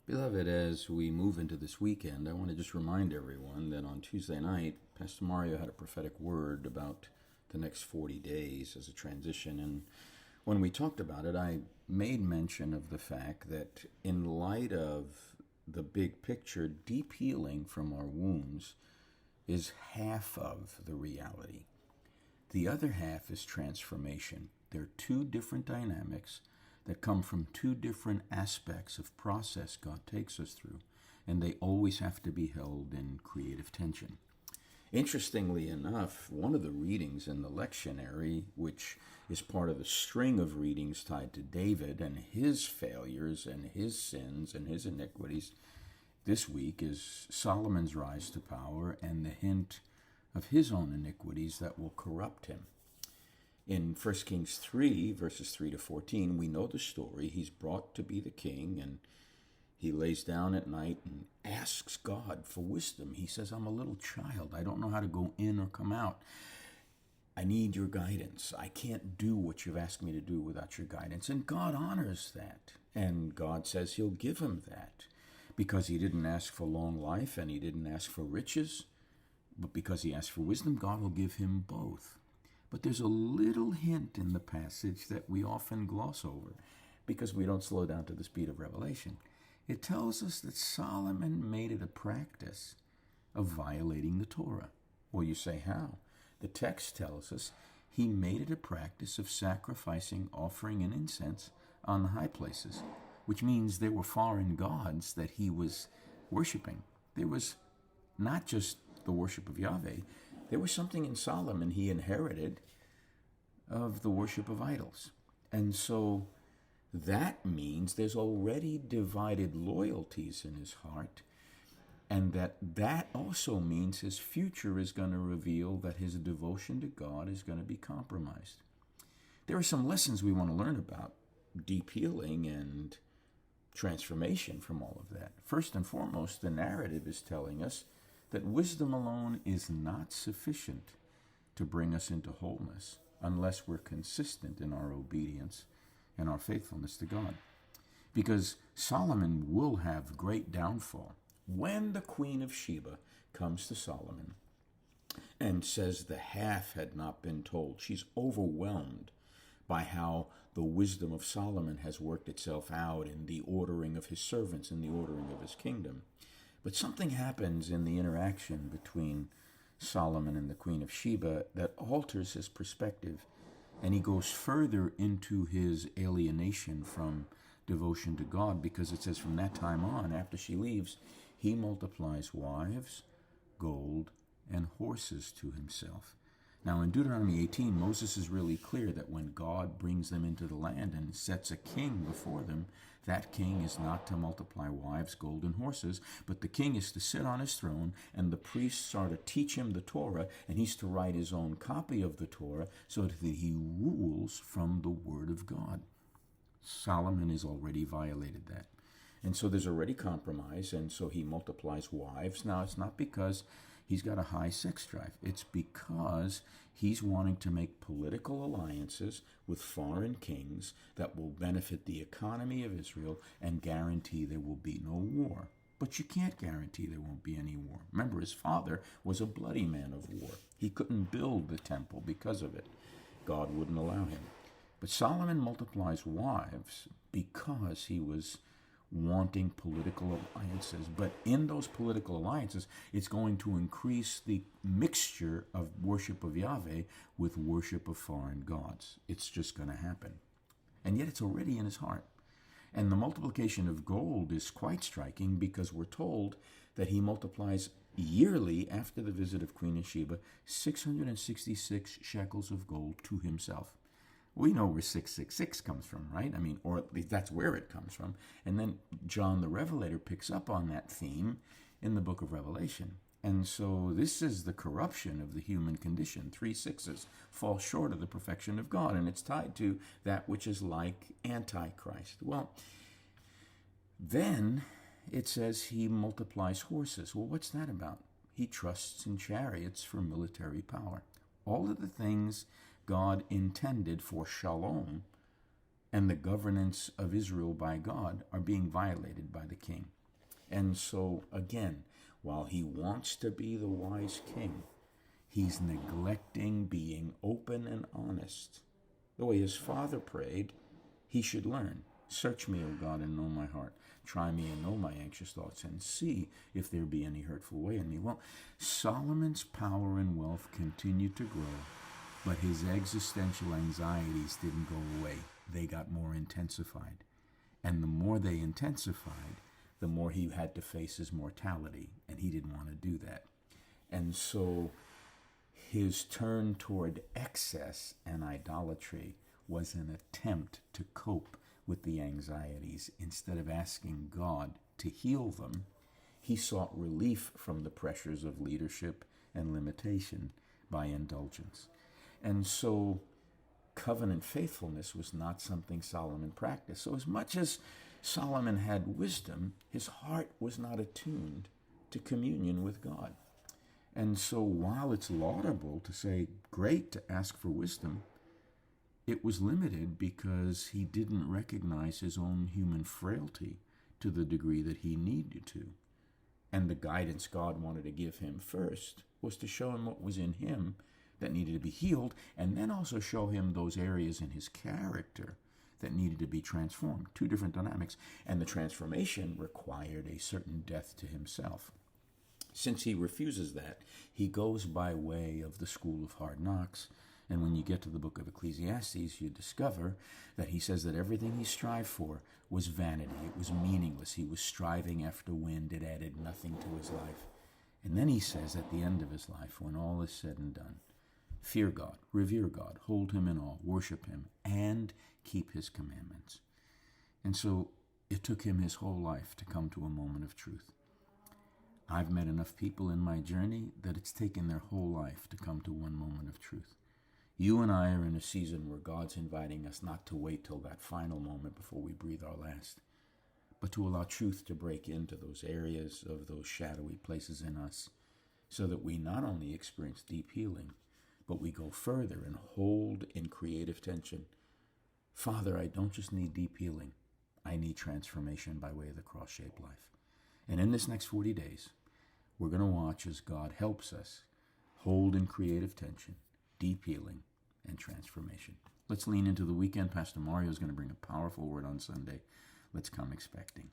Beloved, as we move into this weekend, I want to just remind everyone that on Tuesday night, Pastor Mario had a prophetic word about the next 40 days as a transition. And when we talked about it, I made mention of the fact that in light of the big picture, deep healing from our wounds is half of the reality. The other half is transformation. There are two different dynamics that come from two different aspects of process God takes us through, and they always have to be held in creative tension. Interestingly enough, one of the readings in the lectionary, which is part of a string of readings tied to David and his failures and his sins and his iniquities, this week is Solomon's rise to power and the hint of his own iniquities that will corrupt him. In 1 Kings 3, verses 3 to 14, we know the story. He's brought to be the king, and he lays down at night and asks God for wisdom. He says, I'm a little child. I don't know how to go in or come out. I need your guidance. I can't do what you've asked me to do without your guidance. And God honors that. And God says he'll give him that because he didn't ask for long life and he didn't ask for riches. But because he asked for wisdom, God will give him both. But there's a little hint in the passage that we often gloss over because we don't slow down to the speed of revelation. It tells us that Solomon made it a practice of violating the Torah. Well, you say, how? The text tells us he made it a practice of sacrificing, offering, and incense on the high places, which means there were foreign gods that he was worshiping. There was not just the worship of Yahweh. There was something in Solomon he inherited of the worship of idols. And so that means there's already divided loyalties in his heart, and that also means his future is going to reveal that his devotion to God is going to be compromised. There are some lessons we want to learn about deep healing and transformation from all of that. First and foremost, the narrative is telling us that wisdom alone is not sufficient to bring us into wholeness unless we're consistent in our obedience and our faithfulness to God. Because Solomon will have great downfall when the Queen of Sheba comes to Solomon and says the half had not been told. She's overwhelmed by how the wisdom of Solomon has worked itself out in the ordering of his servants and the ordering of his kingdom. But something happens in the interaction between Solomon and the Queen of Sheba that alters his perspective, and he goes further into his alienation from devotion to God, because it says from that time on, after she leaves, he multiplies wives, gold, and horses to himself. Now, in Deuteronomy 18, Moses is really clear that when God brings them into the land and sets a king before them, that king is not to multiply wives, gold, and horses, but the king is to sit on his throne, and the priests are to teach him the Torah, and he's to write his own copy of the Torah so that he rules from the Word of God. Solomon has already violated that. And so there's already compromise, and so he multiplies wives. Now, it's not because he's got a high sex drive. It's because he's wanting to make political alliances with foreign kings that will benefit the economy of Israel and guarantee there will be no war. But you can't guarantee there won't be any war. Remember, his father was a bloody man of war. He couldn't build the temple because of it. God wouldn't allow him. But Solomon multiplies wives because he was wanting political alliances. But in those political alliances, it's going to increase the mixture of worship of Yahweh with worship of foreign gods. It's just going to happen. And yet it's already in his heart. And the multiplication of gold is quite striking because we're told that he multiplies yearly after the visit of Queen of Sheba 666 shekels of gold to himself. We know where 666 comes from, right? I mean, or at least that's where it comes from. And then John the Revelator picks up on that theme in the book of Revelation. And so this is the corruption of the human condition. 3 sixes fall short of the perfection of God, and it's tied to that which is like Antichrist. Well, then it says he multiplies horses. Well, what's that about? He trusts in chariots for military power. All of the things God intended for shalom and the governance of Israel by God are being violated by the king. And so, again, while he wants to be the wise king, he's neglecting being open and honest. The way his father prayed, he should learn. Search me, O God, and know my heart. Try me and know my anxious thoughts, and see if there be any hurtful way in me. Well, Solomon's power and wealth continued to grow, but his existential anxieties didn't go away. They got more intensified. And the more they intensified, the more he had to face his mortality, and he didn't want to do that. And so his turn toward excess and idolatry was an attempt to cope with the anxieties. Instead of asking God to heal them, he sought relief from the pressures of leadership and limitation by indulgence. And so covenant faithfulness was not something Solomon practiced. So as much as Solomon had wisdom, his heart was not attuned to communion with God. And so while it's laudable to say, great to ask for wisdom, it was limited because he didn't recognize his own human frailty to the degree that he needed to. And the guidance God wanted to give him first was to show him what was in him that needed to be healed, and then also show him those areas in his character that needed to be transformed. Two different dynamics. And the transformation required a certain death to himself. Since he refuses that, he goes by way of the school of hard knocks. And when you get to the book of Ecclesiastes, you discover that he says that everything he strived for was vanity. It was meaningless. He was striving after wind. It added nothing to his life. And then he says at the end of his life, when all is said and done, fear God, revere God, hold him in awe, worship him, and keep his commandments. And so it took him his whole life to come to a moment of truth. I've met enough people in my journey that it's taken their whole life to come to one moment of truth. You and I are in a season where God's inviting us not to wait till that final moment before we breathe our last, but to allow truth to break into those areas of those shadowy places in us so that we not only experience deep healing, but we go further and hold in creative tension. Father, I don't just need deep healing. I need transformation by way of the cross-shaped life. And in this next 40 days, we're going to watch as God helps us hold in creative tension, deep healing, and transformation. Let's lean into the weekend. Pastor Mario is going to bring a powerful word on Sunday. Let's come expecting.